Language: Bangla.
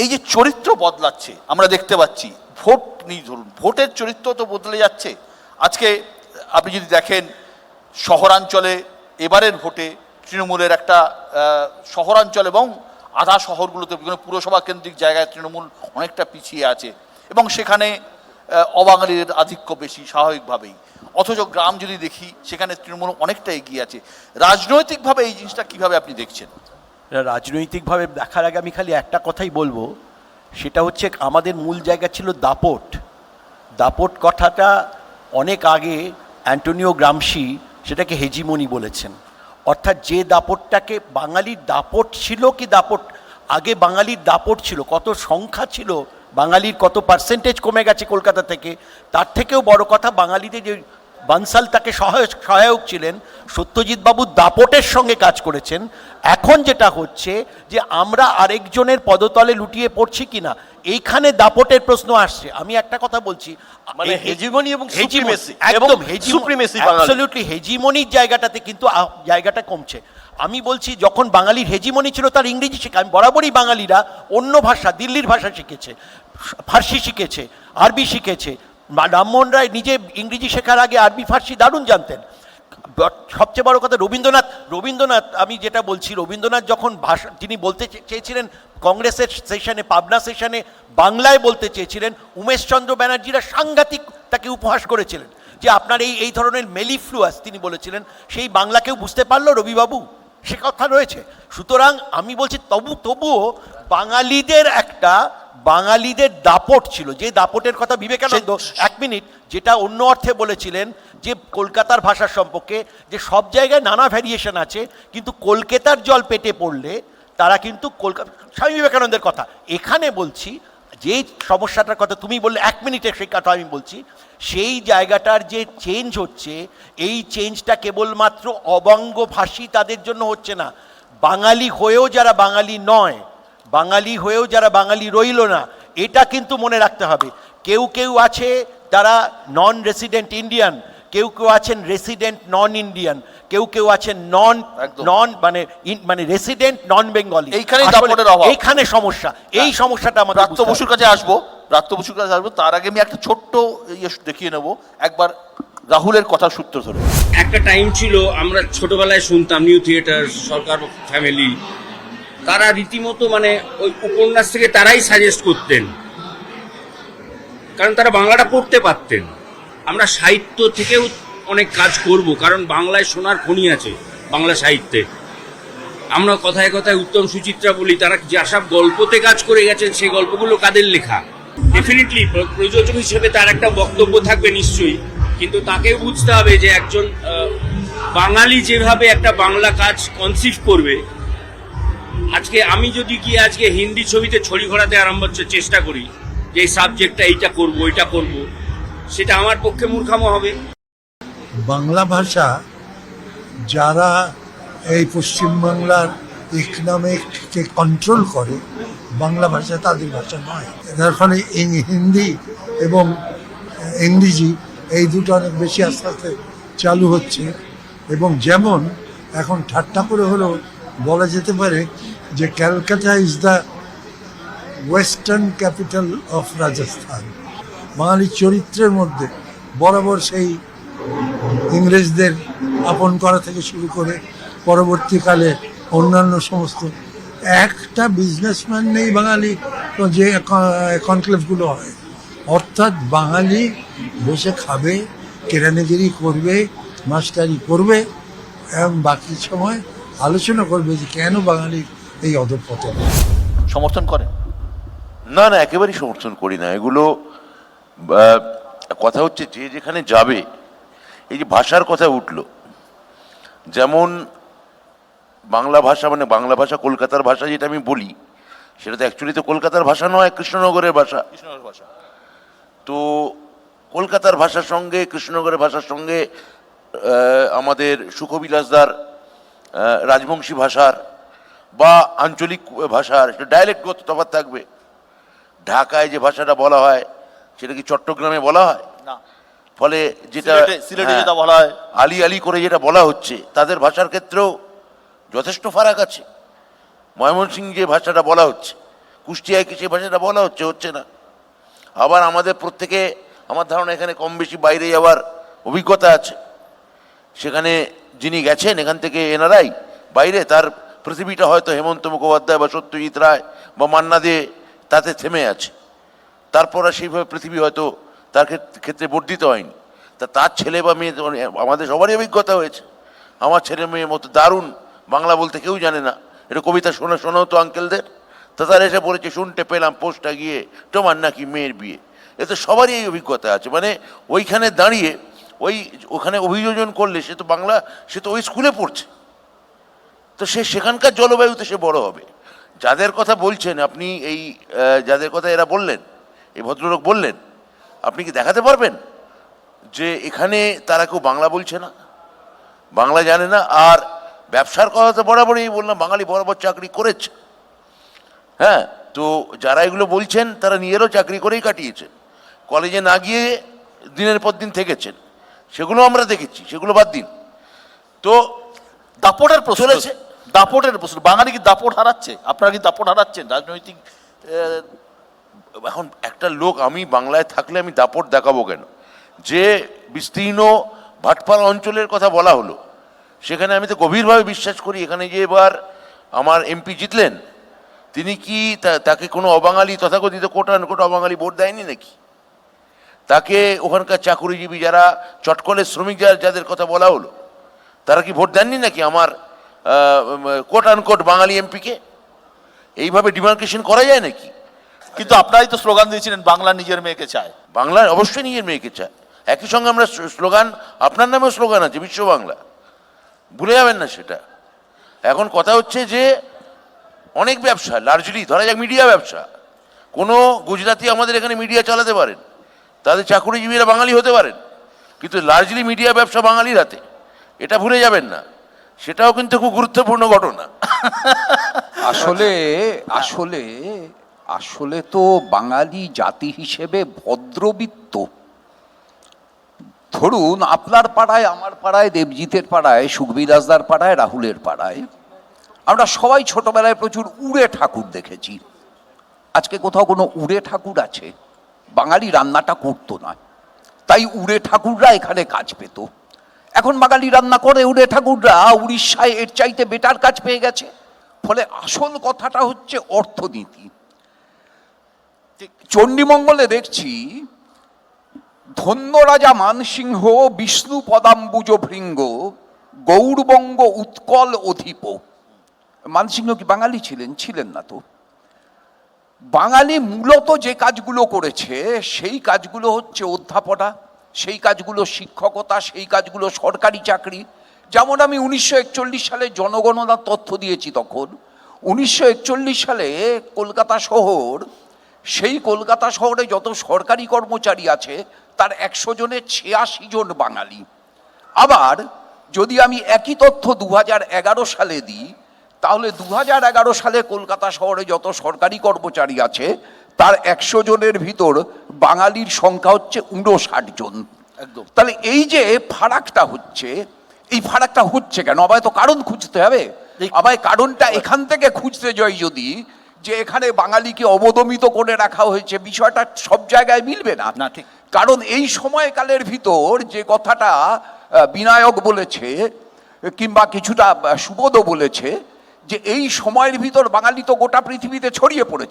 এই যে চরিত্র বদলাচ্ছে আমরা দেখতে পাচ্ছি, ভোট নিয়ে ধরুন, ভোটের চরিত্র তো বদলে যাচ্ছে। আজকে আপনি যদি দেখেন শহরাঞ্চলে এবারের ভোটে তৃণমূলের একটা শহরাঞ্চল এবং আধা শহরগুলোতে বিভিন্ন পুরসভা কেন্দ্রিক জায়গায় তৃণমূল অনেকটা পিছিয়ে আছে এবং সেখানে অবাঙালিদের আধিক্য বেশি স্বাভাবিকভাবেই। অথচ গ্রাম যদি দেখি সেখানে তৃণমূল অনেকটা এগিয়ে আছে। রাজনৈতিকভাবে এই জিনিসটা কিভাবে আপনি দেখছেন? রাজনৈতিকভাবে দেখার আগে আমি খালি একটা কথাই বলবো, সেটা হচ্ছে আমাদের মূল জায়গা ছিল দাপট। দাপট কথাটা অনেক আগে অ্যান্টোনিও গ্রামশি সেটাকে হেজিমনি বলেছেন। অর্থাৎ যে দাপটটাকে বাঙালির দাপট ছিল, কি দাপট আগে বাঙালির দাপট ছিল, কত সংখ্যা ছিল বাঙালির, কত পার্সেন্টেজ কমে গেছে কলকাতা থেকে, তার থেকেও বড় কথা বাঙালিদের যে বানসাল তাকে সহায়ক ছিলেন, সত্যজিৎ বাবু দাপটের সঙ্গে কাজ করেছেন। এখন যেটা হচ্ছে যে আমরা আরেকজনের পদতলে লুটিয়ে পড়ছি কিনা, এইখানে দাপটের প্রশ্ন আসছে। আমি একটা কথা বলছি, মানে হেজিমনি এবং সুপ্রিমেসি, একদম সুপ্রিমেসি, অ্যাবসলিউটলি হেজিমনির জায়গাটাতে কিন্তু জায়গাটা কমছে। আমি বলছি যখন বাঙালির হেজিমনি ছিল তার ইংরেজি শেখা, আমি বরাবরই বাঙালিরা অন্য ভাষা, দিল্লির ভাষা শিখেছে, ফার্সি শিখেছে, আরবি শিখেছে। রামমোহন রায় নিজে ইংরেজি শেখার আগে আরবি ফার্সি দারুণ জানতেন। সবচেয়ে বড় কথা রবীন্দ্রনাথ আমি যেটা বলছি, রবীন্দ্রনাথ যখন ভাষা তিনি বলতে চেয়েছিলেন কংগ্রেসের সেশনে, পাবনা সেশনে বাংলায় বলতে চেয়েছিলেন, উমেশচন্দ্র ব্যানার্জিরা সাংঘাতিক তাকে উপহাস করেছিলেন যে আপনার এই ধরনের মেলিফ্লুয়াস তিনি বলেছিলেন, সেই বাংলাকেও বুঝতে পারলো রবিবাবু, সে কথা রয়েছে। সুতরাং আমি বলছি তবুও বাঙালিদের দাপট ছিল, যে দাপটের কথা বিবেকানন্দ এক মিনিট যেটা অন্য অর্থে বলেছিলেন, যে কলকাতার ভাষার সম্পর্কে, যে সব জায়গায় নানা ভ্যারিয়েশন আছে, কিন্তু কলকাতার জল পেটে পড়লে তারা কিন্তু স্বামী বিবেকানন্দের কথা এখানে বলছি, যে সমস্যাটার কথা তুমি বললে এক মিনিটে সেই কথা আমি বলছি, সেই জায়গাটার যে চেঞ্জ হচ্ছে, এই চেঞ্জটা কেবলমাত্র অবঙ্গভাষী তাদের জন্য হচ্ছে না, বাঙালি হয়েও যারা বাঙালি নয়, বাঙালি হয়েও যারা বাঙালি রইল না, এটা কিন্তু মনে রাখতে হবে। কেউ আছে তারা নন রেসিডেন্ট ইন্ডিয়ান, কেউ আছেন রেসিডেন্ট নন ইন্ডিয়ান, কেউ আছেন নন মানে রেসিডেন্ট নন বেঙ্গলি। এইখানে সমস্যা, এই সমস্যাটা আমাদের। ব্রাত্য বসুর কাছে আসবো, তার আগে আমি একটা ছোট্ট দেখিয়ে নেবো একবার রাহুলের কথার সূত্র ধরে। একটা টাইম ছিল আমরা ছোটবেলায় শুনতাম নিউ থিয়েটার, সরকার ফ্যামিলি, তারা রীতিমতো মানে ওই উপন্যাস থেকে তারাই সাজেস্ট করতেন, কারণ তারা বাংলাটা পড়তে পারতেন। আমরা সাহিত্য থেকেও অনেক কাজ করব, কারণ বাংলায় সোনার খনি আছে বাংলা সাহিত্যে। আমরা কথায় কথায় উত্তম সুচিত্রা বলি, তারা যেসব গল্পতে কাজ করে গেছেন সেই গল্পগুলো কাদের লেখা। ডেফিনেটলি প্রযোজক হিসেবে তার একটা বক্তব্য থাকবে নিশ্চয়ই, কিন্তু তাকেও বুঝতে হবে যে একজন বাঙালি যেভাবে একটা বাংলা কাজ কনসিভ করবে। আজকে আমি যদি গিয়ে আজকে হিন্দি ছবিতে ছড়ি ঘোরাতে আরম্ভ চেষ্টা করি যে এই সাবজেক্টটা এইটা করব ওইটা করব, সেটা আমার পক্ষে মূর্খামো হবে। বাংলা ভাষা যারা এই পশ্চিমবাংলার ইকোনমিককে কন্ট্রোল করে, বাংলা ভাষা তাদের ভাষা নয়। যার ফলে হিন্দি এবং ইংরেজি এই দুটো অনেক বেশি আস্তে আস্তে চালু হচ্ছে। এবং যেমন এখন ঠাট্টা করে হলেও বলা যেতে পারে যে Calcutta is the western capital of Rajasthan. বাঙালির চরিত্রের মধ্যে বরাবর সেই ইংরেজদের আপন করা থেকে শুরু করে পরবর্তীকালে অন্যান্য সমস্ত, একটা বিজনেসম্যান নেই বাঙালি যে কনক্লেভগুলো হয়, অর্থাৎ বাঙালি বসে খাবে, কেরানিগিরি করবে, মাস্টারি করবে এবং বাকি সময় আলোচনা করবে যে কেন বাঙালির এই অধঃপতন। সমর্থন করেন? না, একেবারেই সমর্থন করি না এগুলো। কথা হচ্ছে যে যেখানে যাবে, এই যে ভাষার কথা উঠলো, যেমন বাংলা ভাষা মানে বাংলা ভাষা কলকাতার ভাষা যেটা আমি বলি, সেটা তো অ্যাকচুয়ালি তো কলকাতার ভাষা নয়, কৃষ্ণনগরের ভাষা। তো কলকাতার ভাষার সঙ্গে কৃষ্ণনগরের ভাষার সঙ্গে আমাদের সুখবিলাসদার রাজবংশী ভাষার বা আঞ্চলিক ভাষার ডায়ালেক্টগত তফাৎ থাকবে। ঢাকায় যে ভাষাটা বলা হয় সেটা কি চট্টগ্রামে বলা হয় না। ফলে যেটা সিলেটে যেটা বলা হয় আলি আলি করে যেটা বলা হচ্ছে, তাদের ভাষার ক্ষেত্রেও যথেষ্ট ফারাক আছে। ময়মনসিংহ যে ভাষাটা বলা হচ্ছে কুষ্টিয়ায় কি সেই ভাষাটা বলা হচ্ছে? হচ্ছে না। আবার আমাদের প্রত্যেকে, আমার ধারণা এখানে কম বেশি বাইরে যাওয়ার অভিজ্ঞতা আছে। সেখানে যিনি গেছেন এখান থেকে এনারাই বাইরে, তার পৃথিবীটা হয়তো হেমন্ত মুখোপাধ্যায় বা সত্যজিৎ রায় বা মান্না দে তাতে থেমে আছে। তারপর আর সেইভাবে পৃথিবী হয়তো তার ক্ষেত্রে বর্ধিত হয়নি। তার ছেলে বা মেয়ে, আমাদের সবারই অভিজ্ঞতা হয়েছে। আমার ছেলে মেয়ের মতো দারুণ বাংলা বলতে কেউ জানে না, এটা কবিতা শোনাও তো আঙ্কেলদের। তারা এসে বলেছে শুনতে পেলাম পোস্টটা গিয়ে তোমার নাকি মেয়ের বিয়ে। এ তো সবারই এই অভিজ্ঞতা আছে। মানে ওইখানে দাঁড়িয়ে ওখানে অভিযোজন করলে সে তো বাংলা, সে তো ওই স্কুলে পড়ছে, তো সে সেখানকার জলবায়ুতে সে বড় হবে। যাদের কথা বলছেন আপনি, এই যাদের কথা এরা বললেন, এই ভদ্রলোক বললেন, আপনি কি দেখাতে পারবেন যে এখানে তারা কেউ বাংলা বলছে না, বাংলা জানে না? আর ব্যবসার কথা তো বরাবরই বললাম, বাঙালি বরাবর চাকরি করেছে। হ্যাঁ, তো যারা এগুলো বলছেন তারা নিজেরও চাকরি করেই কাটিয়েছেন, কলেজে না গিয়ে দিনের পর দিন থেকেছেন, সেগুলো আমরা দেখেছি, সেগুলো বাদ দিন। তো দাপটের প্রশ্ন চলেছে, দাপটের প্রশ্ন। বাঙালি কি দাপট হারাচ্ছে? আপনারা কি দাপট হারাচ্ছেন রাজনৈতিক? এখন একটা লোক, আমি বাংলায় থাকলে আমি দাপট দেখাবো কেন? যে বিস্তীর্ণ ভাটপাড়া অঞ্চলের কথা বলা হলো, সেখানে আমি তো গভীরভাবে বিশ্বাস করি, এখানে যে এবার আমার এমপি জিতলেন, তিনি কি তাকে কোনো অবাঙালি, তথাকথিত কোট অবাঙালি ভোট দেয়নি নাকি? তাকে ওখানকার চাকুরিজীবী যারা চটকলের শ্রমিক যাদের কথা বলা হলো, তারা কি ভোট দেননি নাকি আমার কোট বাঙালি এমপিকে? এইভাবে ডিমার্কেশন করা যায় নাকি? কিন্তু আপনারাই তো স্লোগান দিয়েছিলেন বাংলা নিজের মেয়েকে চায়। বাংলা অবশ্যই নিজের মেয়েকে চায়। একই সঙ্গে আমরা স্লোগান, আপনার নামেও স্লোগান আছে বিশ্ব বাংলা, ভুলে যাবেন না সেটা। এখন কথা হচ্ছে যে অনেক ব্যবসা, লার্জলি ধরা যাক মিডিয়া ব্যবসা, কোনো গুজরাটি আমাদের এখানে মিডিয়া চালাতে পারেন, তাদের চাকুরিজীবীরা বাঙালি হতে পারেন, কিন্তু লার্জলি মিডিয়া ব্যবসা বাঙালির হাতে, এটা ভুলে যাবেন না। সেটাও কিন্তু খুব গুরুত্বপূর্ণ ঘটনা। আসলে আসলে আসলে তো বাঙালি জাতি হিসেবে ভদ্রবিত্ত। ধরুন আপনার পাড়ায়, আমার পাড়ায়, দেবজিতের পাড়ায়, সুখবিলাসদার পাড়ায়, রাহুলের পাড়ায় আমরা সবাই ছোটবেলায় প্রচুর উড়ে ঠাকুর দেখেছি। আজকে কোথাও কোনো উড়ে ঠাকুর আছে? বাঙালি রান্নাটা করতো না, তাই উড়ে ঠাকুররা এখানে কাজ পেত। এখন বাঙালি রান্না করে, উড়ে ঠাকুররা উড়িষ্যায় এর চাইতে বেটার কাজ পেয়ে গেছে। ফলে আসল কথাটা হচ্ছে অর্থনীতি। চণ্ডীমঙ্গলে দেখছি ধন্য রাজা মানসিংহ বিষ্ণু পদাম্বুজ ভৃঙ্গ গৌরবঙ্গ উৎকল অধিপ। মানসিংহ কি বাঙালি ছিলেন? ছিলেন না তো। বাঙালি মূলত যে কাজগুলো করেছে সেই কাজগুলো হচ্ছে অধ্যাপনা, সেই কাজগুলো শিক্ষকতা, সেই কাজগুলো সরকারি চাকরি। যেমন আমি 1941 সালে জনগণনার তথ্য দিয়েছি, তখন 1941 সালে কলকাতা শহর, সেই কলকাতা শহরে যত সরকারি কর্মচারী আছে তার 100 জনের 86 জন বাঙালি। আবার যদি আমি একই তথ্য 2011 সালে দিই, তাহলে 2011 সালে কলকাতা শহরে যত সরকারি কর্মচারী আছে তার 100 জনের ভিতর বাঙালির সংখ্যা হচ্ছে 59 জন। একদম। তাহলে এই যে ফারাকটা হচ্ছে, এই ফারাকটা হচ্ছে কেন? আমায় তো কারণ খুঁজতে হবে। আমায় কারণটা এখান থেকে খুঁজতে যাই যদি, যে এখানে বাঙালিকে অবদমিত করে রাখা হয়েছে, বিষয়টা সব জায়গায় মিলবে না। না, ঠিক। কারণ এই সময়কালের ভিতর যে কথাটা বিনায়ক বলেছে, কিংবা কিছুটা সুবোধও বলেছে, যে এই সময়ের ভিতর বাঙালি তো গোটা পৃথিবীতে ছড়িয়ে পড়েছে।